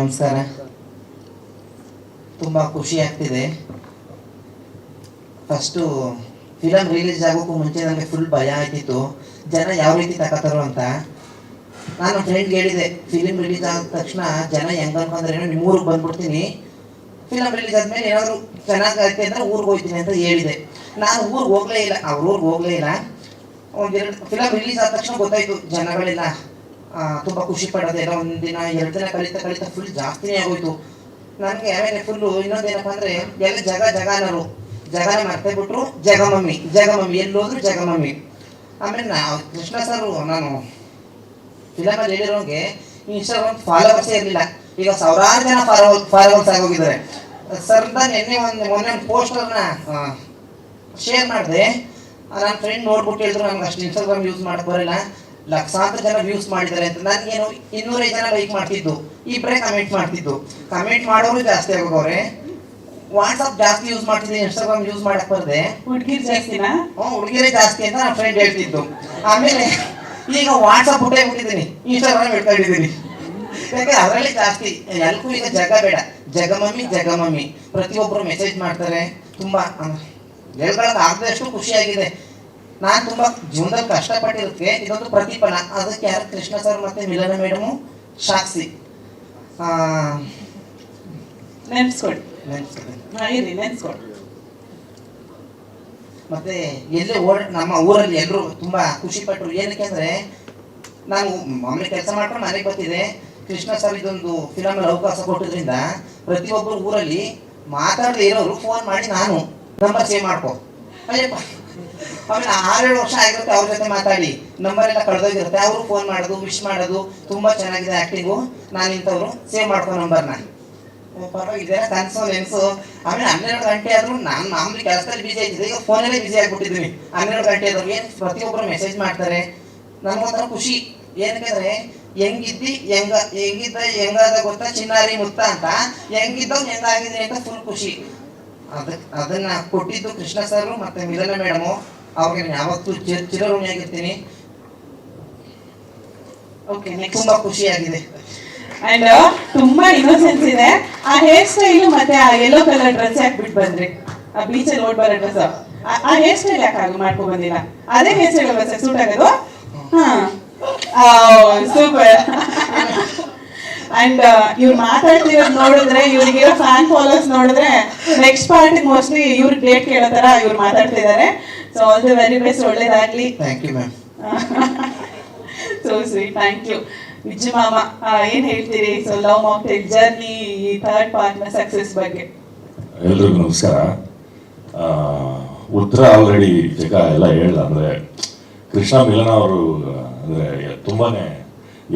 ನಮಸ್ಕಾರ. ತುಂಬ ಖುಷಿ ಆಗ್ತಿದೆ. ಫಸ್ಟು ಫಿಲಮ್ ರಿಲೀಸ್ ಆಗೋಕ್ಕೂ ಮುಂಚೆ ನನಗೆ ಫುಲ್ ಭಯ ಆಗ್ತಿತ್ತು, ಜನ ಯಾವ ರೀತಿ ತಗೋತಾರೋ ಅಂತ. ನಾನು ಫ್ರೆಂಡ್ಗೆ ಹೇಳಿದೆ, ಫಿಲಿಮ್ ರಿಲೀಸ್ ಆದ ತಕ್ಷಣ ಜನ ಹೆಂಗೆ ಅನ್ಕೊಂಡ್ರೆ ನಿಮ್ಮ ಊರಿಗೆ ಬಂದ್ಬಿಡ್ತೀನಿ, ಫಿಲಮ್ ರಿಲೀಸ್ ಆದಮೇಲೆ ಏನಾದರೂ ಚೆನ್ನಾಗೈತೆ ಅಂದರೆ ಊರಿಗೆ ಹೋಗ್ತೀನಿ ಅಂತ ಹೇಳಿದೆ. ನಾನು ಊರಿಗೆ ಹೋಗಲೇ ಇಲ್ಲ, ಅವ್ರ ಊರಿಗೆ ಹೋಗಲೇ ಇಲ್ಲ. ಒಂದೆರಡು ಫಿಲಮ್ ರಿಲೀಸ್ ಆದ ತಕ್ಷಣ ಗೊತ್ತಾಯಿತು ಜನಗಳೆಲ್ಲ ತುಂಬ ಖುಷಿ ಪಡೋದೆಲ್ಲ. ಒಂದಿನ 2 ದಿನ ಕಳೀತಾ ಫುಲ್ ಜಾಸ್ತಿನೇ ಆಗೋಯ್ತು ನನಗೆ. ಆಮೇಲೆ ಫುಲ್ಲು ಇನ್ನೊಂದೇನಪ್ಪ ಅಂದರೆ ಎಲ್ಲ ಜಗನರು ಜಗನ ಮರ್ತೇ ಬಿಟ್ರು, ಜಗಮಮ್ಮಿ ಎಲ್ಲೋದ್ರು ಜಗಮಮ್ಮಿ. ಆಮೇಲೆ ಕೃಷ್ಣ ಸರ್ ನಾನು ಫಿಲಮಲ್ಲಿ ಹೇಳಿರೋಂಗೆ ಇನ್ಸ್ಟಾಗ್ರಾಮ್ ಫಾಲೋವರ್ಸೇ ಇರಲಿಲ್ಲ, ಈಗ ಸಾವಿರಾರು ಜನ ಫಾಲೋವರ್ಸ್ ಆಗೋಗಿದ್ದಾರೆ. ಸರ್ದ ಮೊನ್ನೆ ಒಂದು ಪೋಸ್ಟರ್ನ ಶೇರ್ ಮಾಡಿದೆ. ನನ್ನ ಫ್ರೆಂಡ್ ನೋಡ್ಬಿಟ್ಟು ಹೇಳಿದ್ರು ನಮ್ಗೆ ಅಷ್ಟು ಇನ್ಸ್ಟಾಗ್ರಾಮ್ ಯೂಸ್ ಮಾಡಕ್ಕೆ ಬರಲ್ಲ, ಲಕ್ಷಾಂತರ ಜನ ವ್ಯೂಸ್ ಮಾಡಿದ್ದಾರೆ ಅಂತ. ನನಗೇನು 205 ಜನ ಲೈಕ್ ಮಾಡ್ತಿದ್ದು, ಇಬ್ಬರೇ ಕಮೆಂಟ್ ಮಾಡ್ತಿದ್ದು. ಕಮೆಂಟ್ ಮಾಡೋರು ಜಾಸ್ತಿ ಆಗೋಗವ್ರೆ. ವಾಟ್ಸಪ್ ಜಾಸ್ತಿ ಯೂಸ್ ಮಾಡ್ತಿದ್ದೀನಿ, ಇನ್ಸ್ಟಾಗ್ರಾಮ್ ಯೂಸ್ ಮಾಡಕ್ಕೆ ಬರದೆ. ಹುಡುಗಿರು ಜಾಸ್ತಿನಾ? ಹುಡುಗಿರೇ ಜಾಸ್ತಿ ಅಂತ ನನ್ನ ಫ್ರೆಂಡ್ ಹೇಳ್ತಿದ್ದು. ಆಮೇಲೆ ಈಗ ವಾಟ್ಸಪ್ ಬಿಟ್ಟಿದ್ದೀನಿ, ಇನ್ಸ್ಟಾಗ್ರಾಮ್ ಇಟ್ಕೊಂಡಿದ್ದೀನಿ. ಯಾಕೆ ಅದರಲ್ಲಿ ಜಾಸ್ತಿ ಎಲ್ಲರಿಗೂ ಈಗ ಜಗ ಬೇಡ, ಜಗಮಮ್ಮಿ ಪ್ರತಿಯೊಬ್ಬರು ಮೆಸೇಜ್ ಮಾಡ್ತಾರೆ. ತುಂಬ ಹೇಳ್ಕೊಳಕ್ಕೆ ಆಗದಷ್ಟು ಖುಷಿಯಾಗಿದೆ. ನಾನು ತುಂಬ ಜೀವನದಲ್ಲಿ ಕಷ್ಟಪಟ್ಟಿರೋದಕ್ಕೆ ಇದೊಂದು ಪ್ರತಿಫಲ. ಅದಕ್ಕೆ ಯಾರು ಕೃಷ್ಣ ಸರ್ ಮತ್ತು ಮಿಲನ ಮೇಡಮು ಸಾಕ್ಷಿ. ನೆನ್ಸ್ಕೊಡಿ. ಮತ್ತೆ ಎಲ್ಲೇ ನಮ್ಮ ಊರಲ್ಲಿ ಎಲ್ಲರೂ ತುಂಬ ಖುಷಿ ಪಟ್ಟರು. ಏನಕ್ಕೆ ಅಂದರೆ ನಾನು ಮಾಮೂಲಿ ಕೆಲಸ ಮಾಡ್ಕೊಂಡು ಮನೆಗೆ ಬರ್ತಿದ್ದೆ. ಕೃಷ್ಣ ಸರ್ ಇದೊಂದು ಫಿಲಮಲ್ಲಿ ಅವಕಾಶ ಕೊಟ್ಟಿದ್ರಿಂದ ಪ್ರತಿಯೊಬ್ಬರು ಊರಲ್ಲಿ ಮಾತಾಡದೆ ಇರೋರು ಫೋನ್ ಮಾಡಿ ನಾನು ನಂಬರ್ ಸೇವ್ ಮಾಡ್ಕೊ ಅಯ್ಯಪ್ಪ. ಆಮೇಲೆ 6-7 ವರ್ಷ ಆಗಿರುತ್ತೆ ಅವ್ರ ಜೊತೆ ಮಾತಾಡಿ, ನಂಬರ್ ಎಲ್ಲ ಕಳೆದೋಗಿರುತ್ತೆ. ಅವರು ಫೋನ್ ಮಾಡೋದು, ವಿಶ್ ಮಾಡೋದು, ತುಂಬ ಚೆನ್ನಾಗಿದೆ ಆ್ಯಕ್ಟಿಂಗು, ನಾನು ಇಂಥವ್ರು ಸೇವ್ ಮಾಡ್ಕೊ ನಂಬರ್ನ. ಪರವಾಗಿದೆಯಲ್ಲ ಕನಸು ನೆನಸು. ಆಮೇಲೆ 12 ಗಂಟೆ ಆದರೂ ನಾನು ಮಾಮೂಲಿ ಕೆಲಸದಲ್ಲಿ ಬಿಜಿ ಆಗಿದ್ದೆ, ಈಗ ಫೋನಲ್ಲೇ ಬಿಜಿ ಆಗಿಬಿಟ್ಟಿದ್ದೀನಿ. 12 ಗಂಟೆ ಆದರೂ ಏನು ಪ್ರತಿಯೊಬ್ಬರು ಮೆಸೇಜ್ ಮಾಡ್ತಾರೆ. ನನಗೊಂಥರ ಖುಷಿ. ಏನಕ್ಕೆ ಹೆಂಗಾದ ಗೊತ್ತಾ ಚಿನ್ನಾರಿ ಮುತ್ತ ಅಂತ, ಹೆಂಗಿದ್ದವ್ ಹೆಂಗಾಗಿದೆ ಅಂತ ಫುಲ್ ಖುಷಿ. ಅದನ್ನ ಕೊಟ್ಟಿದ್ದು ಕೃಷ್ಣ ಸರ್ ಮತ್ತೆ ಮಿಲನ ಮೇಡಮು, ಅವ್ರಿಗೆ ನಾನು ಯಾವತ್ತೂ ಚಿರಋಣಿಯಾಗಿರ್ತೀನಿ. ತುಂಬಾ ಖುಷಿಯಾಗಿದೆ. ಅಂಡ್ ತುಂಬಾ ಇನ್ನೋಸೆನ್ಸ್ ಇದೆ. ಆ ಹೇರ್ ಸ್ಟೈಲ್ ಮತ್ತೆ ಆ ಯೆಲ್ಲೋ ಕಲರ್ ಡ್ರೆಸ್ ಹಾಕ್ಬಿಟ್ಟು ಬಂದ್ರಿ, ಆ ಬೀಚಲ್ಲಿ ಓಡ್ ಬರೋ ಡ್ರೆಸ್, ಆ ಹೇರ್ ಸ್ಟೈಲ್ ಯಾಕೆ ಮಾಡ್ಕೊಂಡ್ ಬಂದಿಲ್ಲ? ಅದೇ ಹೇರ್ ಸ್ಟೈಲ್ ಅಲ್ವಾ ಸರ್ ಸೂಟ್ ಆಗೋದು? ಸೂಪರ್. ಅಂಡ್ ಇವ್ರು ಮಾತಾಡ್ತಿರೋದು ನೋಡಿದ್ರೆ, ಇವ್ರಿಗಿರೋ ಫ್ಯಾನ್ ಫಾಲೋವರ್ಸ್ ನೋಡಿದ್ರೆ ನೆಕ್ಸ್ಟ್ ಪಾರ್ಟಿ ಮೋಸ್ಟ್ಲಿ ಇವ್ರ ಡೇಟ್ ಕೇಳೋ ತರ ಇವ್ರು ಮಾತಾಡ್ತಿದ್ದಾರೆ. So all the very best, ಒಳ್ಳೇದಾಗ್ಲಿ. Thank you ma'am. So sweet, thank you. Vijju ಮಾಮ ಏನ್ ಹೇಳ್ತೀರಿ? ಸೊ ಲವ್ ಮಾಕ್ಟೇಲ್ ಜರ್ನಿ, ಈ ಥರ್ಡ್ ಪಾರ್ಟ್ ನ ಸಕ್ಸಸ್ ಬಗ್ಗೆ. ಎಲ್ರಿಗೂ ನಮಸ್ಕಾರ. ಉತ್ತರ ಆಲ್ರೆಡಿ ಜಗ ಎಲ್ಲ ಹೇಳ್ದ. ಅಂದ್ರೆ ಕೃಷ್ಣ ಮಿಲನ ಅವರು ಅಂದ್ರೆ ತುಂಬಾನೇ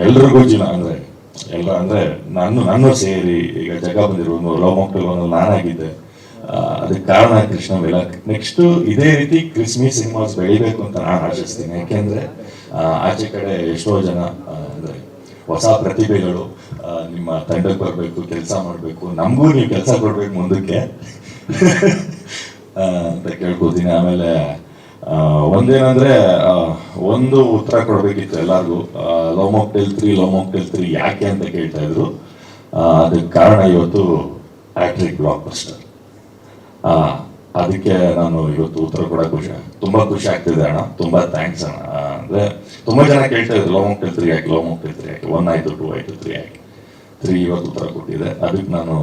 ಎಲ್ರಿಗೂ ಅಂದ್ರೆ ಎಲ್ಲ ಅಂದ್ರೆ ನನ್ನ ಸೇರಿ ಈಗ ಜಗ ಬಂದಿರೋದು ಲವ್ ಮಾಕ್ಟೇಲ್ ಒಂದು ನಾನಾಗಿದ್ದೆ. ಅದಕ್ಕೆ ಕಾರಣ ಕೃಷ್ಣ ಮಿಲನ್. ನೆಕ್ಸ್ಟ್ ಇದೇ ರೀತಿ ಕ್ರಿಸ್ಮಿ ಸಿನಿಮಾಸ್ ಬೆಳಿಬೇಕು ಅಂತ ನಾನು ಆಶಿಸ್ತೀನಿ. ಯಾಕೆಂದ್ರೆ ಆಚೆ ಕಡೆ ಎಷ್ಟೋ ಜನ ಅಂದ್ರೆ ಹೊಸ ಪ್ರತಿಭೆಗಳು ನಿಮ್ಮ ತಂಡಕ್ಕೆ ಬರಬೇಕು, ಕೆಲಸ ಮಾಡಬೇಕು, ನಮಗೂ ನೀವು ಕೆಲಸ ಕೊಡ್ಬೇಕು ಮುಂದಕ್ಕೆ ಅಂತ ಕೇಳ್ಕೊತೀನಿ. ಆಮೇಲೆ ಒಂದೇನಂದ್ರೆ ಒಂದು ಉತ್ತರ ಕೊಡ್ಬೇಕಿತ್ತು ಎಲ್ಲರಿಗೂ. ಲವ್ ಮಾಕ್ಟೇಲ್ 3 ಯಾಕೆ ಅಂತ ಕೇಳ್ತಾ ಇದ್ರು. ಅದಕ್ಕೆ ಕಾರಣ ಇವತ್ತು ಹ್ಯಾಟ್ರಿಕ್ ಬ್ಲಾಕ್ ಬಸ್ಟರ್. ಅದಕ್ಕೆ ನಾನು ಇವತ್ತು ಉತ್ತರ ಕೊಡಕ್ಕೆ ತುಂಬಾ ಖುಷಿ ಆಗ್ತಿದೆ ಅಣ್ಣ. ತುಂಬಾ ಥ್ಯಾಂಕ್ಸ್ ಅಣ್ಣ. ಅಂದ್ರೆ ತುಂಬಾ ಜನ ಕೇಳ್ತಾ ಇದ್ರು ಲವ್ ಮಾಕ್ಟೇಲ್ 3 ಯಾಕೆ, 1 ಆಯ್ತು, 2 ಆಯ್ತು, 3 ಯಾಕೆ. 3 ಇವತ್ತು ಉತ್ತರ ಕೊಟ್ಟಿದೆ, ಅದಕ್ಕೆ ನಾನು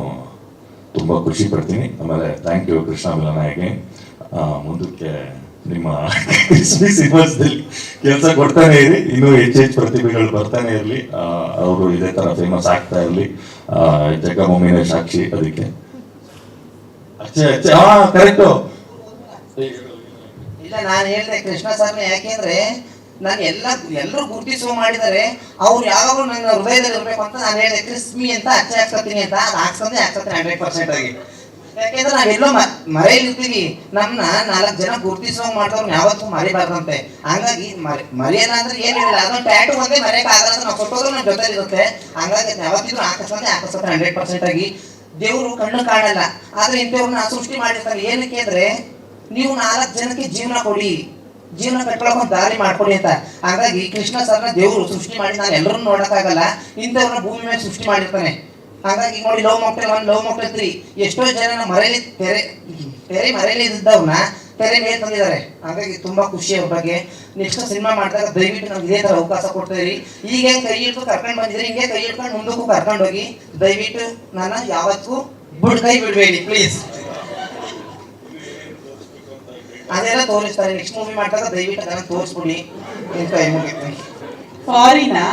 ತುಂಬಾ ಖುಷಿ ಪಡ್ತೀನಿ. ಆಮೇಲೆ ಥ್ಯಾಂಕ್ ಯು ಕೃಷ್ಣ ಮಿಲನ. ಮುಂದಕ್ಕೆ ನಿಮ್ಮ ಸಿನಿಮಾಸ್ದಲ್ಲಿ ಕೆಲಸ ಕೊಡ್ತಾನೆ ಇರಿ, ಇನ್ನೂ ಹೆಚ್ಚು ಪ್ರತಿಭೆಗಳು ಬರ್ತಾನೆ ಇರಲಿ, ಅವರು ಇದೇ ತರ ಫೇಮಸ್ ಆಗ್ತಾ ಇರಲಿ. ಜಗಮಮ್ಮಿನೇ ಸಾಕ್ಷಿ. ಅದಕ್ಕೆ ಕರೆಕ್ಟು. ಇಲ್ಲ, ನಾನು ಹೇಳಿದೆ ಕೃಷ್ಣ ಸರ್ನ ಯಾಕೆಂದ್ರೆ ನಾನು ಎಲ್ಲರೂ ಗುರುತಿಸುವ ಮಾಡಿದ್ದಾರೆ. ಅವ್ರು ಯಾವಾಗಲೂ ನನ್ನ ಹೃದಯದಲ್ಲಿ ಇರಬೇಕು ಅಂತ ನಾನು ಹೇಳಿದೆ. ಕ್ರಿಸ್ಮಿ ಅಂತ ಅಚ್ಚೆ ಹಾಕ್ಸ್ಕೊತೀನಿ ಅಂತ, ಅದು ಹಾಕ್ಸ್ಕೊಂಡೆ 100% ಆಗಿ. ಯಾಕೆಂದ್ರೆ ನಾವೆಲ್ಲೋ ಮರೆಯಲಿರ್ತೀವಿ. ನಮ್ಮನ್ನ 4 ಜನ ಗುರುತಿಸುವ ಮಾಡಿದವ್ರು ಯಾವತ್ತೂ ಮರಿಬಾರ್ದಂತೆ. ಹಂಗಾಗಿ ಮರೆಯಲ್ಲ ಅಂದ್ರೆ ಏನಿಲ್ಲ, ಅದೊಂದು ಟ್ಯಾಟು ಒಂದೇ ಮರೆಯಕ್ಕೆ ಆಗಲ್ಲ ಅಂತ ನಾವು ಕೊಟ್ಟೋದ್ರು ನಮ್ಮ ಜೊತೆ ಇರುತ್ತೆ. ಹಂಗಾಗಿ ಯಾವತ್ತಿದ್ರು ಹಾಕಿಸ್ಕೊಂಡೆ 100% ಆಗಿ. ದೇವರು ಕಣ್ಣು ಕಾಣಲ್ಲ, ಆದ್ರೆ ಇಂಥವ್ರನ್ನ ಸೃಷ್ಟಿ ಮಾಡಿರ್ತಾರೆ. ಏನಕ್ಕೆ ಅಂದ್ರೆ ನೀವು 4 ಜನಕ್ಕೆ ಜೀವನ ಕೊಡಿ, ಜೀವನ ಕಟ್ಕೊಳಕ್ ಒಂದು ದಾರಿ ಮಾಡ್ಕೊಡಿ ಅಂತ. ಹಾಗಾಗಿ ಕೃಷ್ಣ ಸರ್ನ ದೇವರು ಸೃಷ್ಟಿ ಮಾಡಿ ನಾನು ಎಲ್ಲರನ್ನು ನೋಡಕ್ಕಾಗಲ್ಲ, ಇಂಥವ್ರನ್ನ ಭೂಮಿ ಮೇಲೆ ಸೃಷ್ಟಿ ಮಾಡಿರ್ತಾನೆ. ಹಾಗಾಗಿ ಈಗ ನೋಡಿ ಲವ್ ಮಾಕ್ಟೇಲ್ 1 ಲವ್ ಮಾಕ್ಟೇಲ್ 3 ಎಷ್ಟೋ ಜನ ಮರೆಯಲ್ಲಿ ತೆರೆ ಮರೆಯಲ್ಲಿ ಇದ್ದವ್ರನ್ನ ತೆರೆ ಮೇಲೆ ತಂದಿದ್ದಾರೆ. ಹಾಗಾಗಿ ತುಂಬಾ ಖುಷಿ ಅವ್ರ ಬಗ್ಗೆ. ನೆಕ್ಸ್ಟ್ ಸಿನಿಮಾ ಮಾಡಿದಾಗ ದಯವಿಟ್ಟು ನಮ್ಗೆ ಇದೇ ತರ ಅವಕಾಶ ಕೊಡ್ತಾ ಇರಿ. ಈಗ ಹೆಂಗ್ ಕೈ ಹಿಡ್ದು ಕರ್ಕೊಂಡು ಬಂದಿದ್ರೆ ಹಿಂಗೆ ಕೈ ಹಿಡ್ಕೊಂಡು ಮುಂದಕ್ಕೂ ಕರ್ಕೊಂಡು ಹೋಗಿ. ದಯವಿಟ್ಟು ನನ್ನ ಯಾವತ್ತೂ ಕೈ ಬಿಡಬೇಡಿ ಪ್ಲೀಸ್. ಅದೆಲ್ಲ ತೋರಿಸ್ತಾರೆ. ನೆಕ್ಸ್ಟ್ ಮೂವಿ ಮಾಡಿದಾಗ ದಯವಿಟ್ಟು ಅದನ್ನ ತೋರಿಸ್ಬಿಡಿ. ನಿನ್ ಕೈ ಮುಗಿತೀನಿ. ಫಾರಿನಾ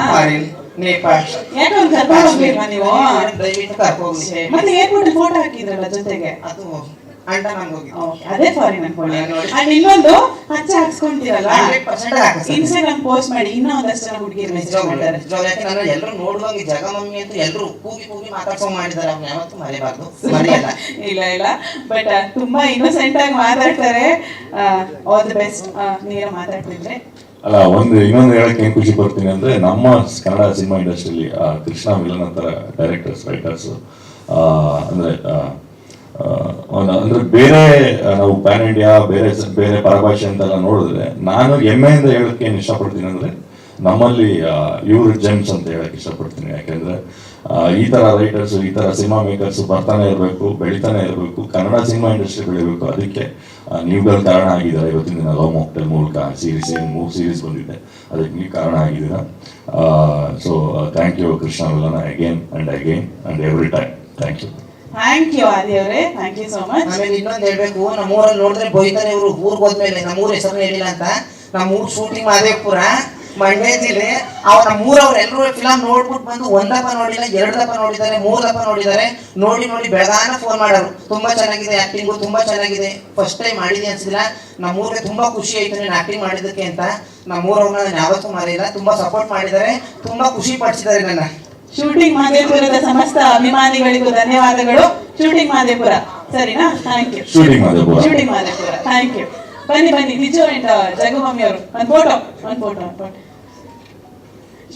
ನೇಪಾಳ ಯಾಕಂತ ಕರ್ಕೊಂಡು ಹೋಗ್ಲಿಲ್ವಾ ನೀವು? ದಯವಿಟ್ಟು ಕರ್ಕೋಗಿ. ಮತ್ತೆ ಏರ್ಪೋರ್ಟ್ ಫೋಟೋ ಹಾಕಿದ್ರಲ್ಲ ಜೊತೆಗೆ, ಅದು ಅಂಡಮಾನ್ ಹೋಗಿ. ಅದೇ ಫಾರಿನ್ ಅನ್ಕೊಳ್ಳಿ. ಅಂಡ್ ಇನ್ನೊಂದು ಹಚ್ಚ ಹಾಕ್ಸ್ಕೊಂತೀರಲ್ಲ 100% ಹಾಕಿಸ್ತೀನಿ. ಇನ್ಸ್ಟಾಗ್ರಾಮ್ ಪೋಸ್ಟ್ ಮಾಡಿ ಇನ್ನೂ ಒಂದಷ್ಟು ಜನ ಹುಡುಗಿರು ಮೆಸೇಜ್ ಮಾಡ್ತಾರೆ. ಯಾಕೆ ನಾನು ಎಲ್ಲರೂ ನೋಡುವಾಗ ಜಗ ಮಮ್ಮಿ ಅಂತ ಎಲ್ಲರೂ ಕೂಗಿ ಮಾತಾಡ್ಸೋ ಮಾಡಿದ್ದಾರೆ. ಅವ್ನ ಯಾವತ್ತೂ ಮರೆಯಬಾರ್ದು, ಮರೆಯಲ್ಲ. ಇಲ್ಲ ಬಟ್ ತುಂಬಾ ಇನ್ನೋಸೆಂಟ್ ಆಗಿ ಮಾತಾಡ್ತಾರೆ. All the best. ನೀನು ಮಾತಾಡ್ತಿದ್ರೆ ಅಲ್ಲ, ಇನ್ನೊಂದು ಹೇಳಕ್ಕೆ ಏನ್ ಖುಷಿ ಪಡ್ತೀನಿ ಅಂದ್ರೆ, ನಮ್ಮ ಕನ್ನಡ ಸಿನಿಮಾ ಇಂಡಸ್ಟ್ರಿಯಲ್ಲಿ ಕೃಷ್ಣ ಮಿಲನ್ ಅಂತರ ಡೈರೆಕ್ಟರ್ಸ್, ರೈಟರ್ಸ್ ಅಂದ್ರೆ ಅಂದ್ರೆ ಬೇರೆ ನಾವು ಪ್ಯಾನ್ ಇಂಡಿಯಾ ಬೇರೆ ಪರಭಾಷೆ ಅಂತೆಲ್ಲ ನೋಡಿದ್ರೆ, ನಾನು ಹೆಮ್ಮೆಯಿಂದ ಹೇಳಕ್ಕೆ ಏನು ಇಷ್ಟಪಡ್ತೀನಿ ಅಂದ್ರೆ, ನಮ್ಮಲ್ಲಿ ಇವ್ರ ಜೆಮ್ಸ್ ಅಂತ ಹೇಳಕ್ ಇಷ್ಟಪಡ್ತೀನಿ. ಯಾಕೆಂದ್ರೆ ಈ ತರ ರೈಟರ್ಸ್, ಈ ತರ ಸಿನಿಮಾ ಮೇಕರ್ಸ್ ಬರ್ತಾನೆ ಇರಬೇಕು, ಬೆಳಿತಾನೆ ಇರಬೇಕು, ಕನ್ನಡ ಸಿನಿಮಾ ಇಂಡಸ್ಟ್ರಿ ಬೆಳಿಬೇಕು. ಅದಕ್ಕೆ ನೀವುಗಳು ಕಾರಣ ಆಗಿದ್ದಾರೆ. ಇವತ್ತಿನ ದಿನ ಲವ್ ಮಾಕ್ಟೇಲ್ ಮೂಲಕ ಮೂರು ಸೀರೀಸ್ ಬಂದಿದೆ, ಅದಕ್ಕೆ ನೀವು ಕಾರಣ ಆಗಿದ್ದೀರಾ. So thank you Krishna Milan again and every time. Thank you Aadi ಅವರೇ, ಥ್ಯಾಂಕ್ ಯು ಸೋ ಮಚ್. ಆಮೇಲೆ ಇನ್ನೊಂದು ಹೇಳ್ಬೇಕು, ನಮ್ಮೂರಲ್ಲಿ ನೋಡಿದ್ರೆ ಬೈತಾರೆ ಇವರು. ಊರಿಗೆ ಹೋದ್ಮೇಲೆ ನಮ್ಮೂರ ಹೆಸರು ಹೇಳಿಲ್ಲ ಅಂತ. ನಮ್ಮೂರ್ ಶೂಟಿಂಗ್ ಮಾದೇಪುರ, ಮಂಡ್ಯ ಜಿಲ್ಲೆ. ನಮ್ಮೂರವ್ರು ಎಲ್ಲರೂ ಫಿಲಮ್ ನೋಡ್ಬಿಟ್ಟು ಬಂದು ಒಂದಪ್ಪ ನೋಡಿಲ್ಲ, 2 ದಪ್ಪ ನೋಡಿದ್ದಾರೆ, 3 ದಪ್ಪ ನೋಡಿದ್ದಾರೆ. ನೋಡಿ ಬೆಳಗಾನ ಫೋನ್ ಮಾಡೋರು, ತುಂಬಾ ಚೆನ್ನಾಗಿದೆ ಆಕ್ಟಿಂಗು, ತುಂಬಾ ಚೆನ್ನಾಗಿದೆ, ಫಸ್ಟ್ ಟೈಮ್ ಮಾಡಿದೆ ಅನ್ಸಿಲ್ಲ. ನಮ್ಮೂರಿಗೆ ತುಂಬಾ ಖುಷಿ ಆಯ್ತು ನೀನು ಆಕ್ಟಿಂಗ್ ಮಾಡಿದ್ದಕ್ಕೆ ಅಂತ. ನಮ್ಮೂರವ್ರನ್ನ ನಾನು ಯಾವತ್ತೂ ಮರೆಯಿಲ್ಲ. ತುಂಬಾ ಸಪೋರ್ಟ್ ಮಾಡಿದ್ದಾರೆ, ತುಂಬಾ ಖುಷಿ ಪಡಿಸಿದ್ದಾರೆ ನನ್ನ. ಶೂಟಿಂಗ್ ಮಾದೇಪುರದ ಸಮಸ್ತ ಅಭಿಮಾನಿಗಳಿಗೂ ಧನ್ಯವಾದಗಳು. ಶೂಟಿಂಗ್ ಮಾದೇಪುರ ಸರಿನಾ? Thank you. Shooting Madepura, thank you. ಬನ್ನಿ ನಿಜು ಅಂಡ್ ಜಗು ಮಮ್ಮಿ ಅವರು ಒಂದು ಫೋಟೋ.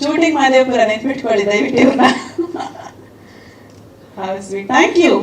ಶೂಟಿಂಗ್ ಮಾದೇಪುರ ನೆನ್ಪಿಟ್ಕೊಳ್ಳಿ ದಯವಿಟ್ಟು ಇವ್ರನ್ನ. Thank you.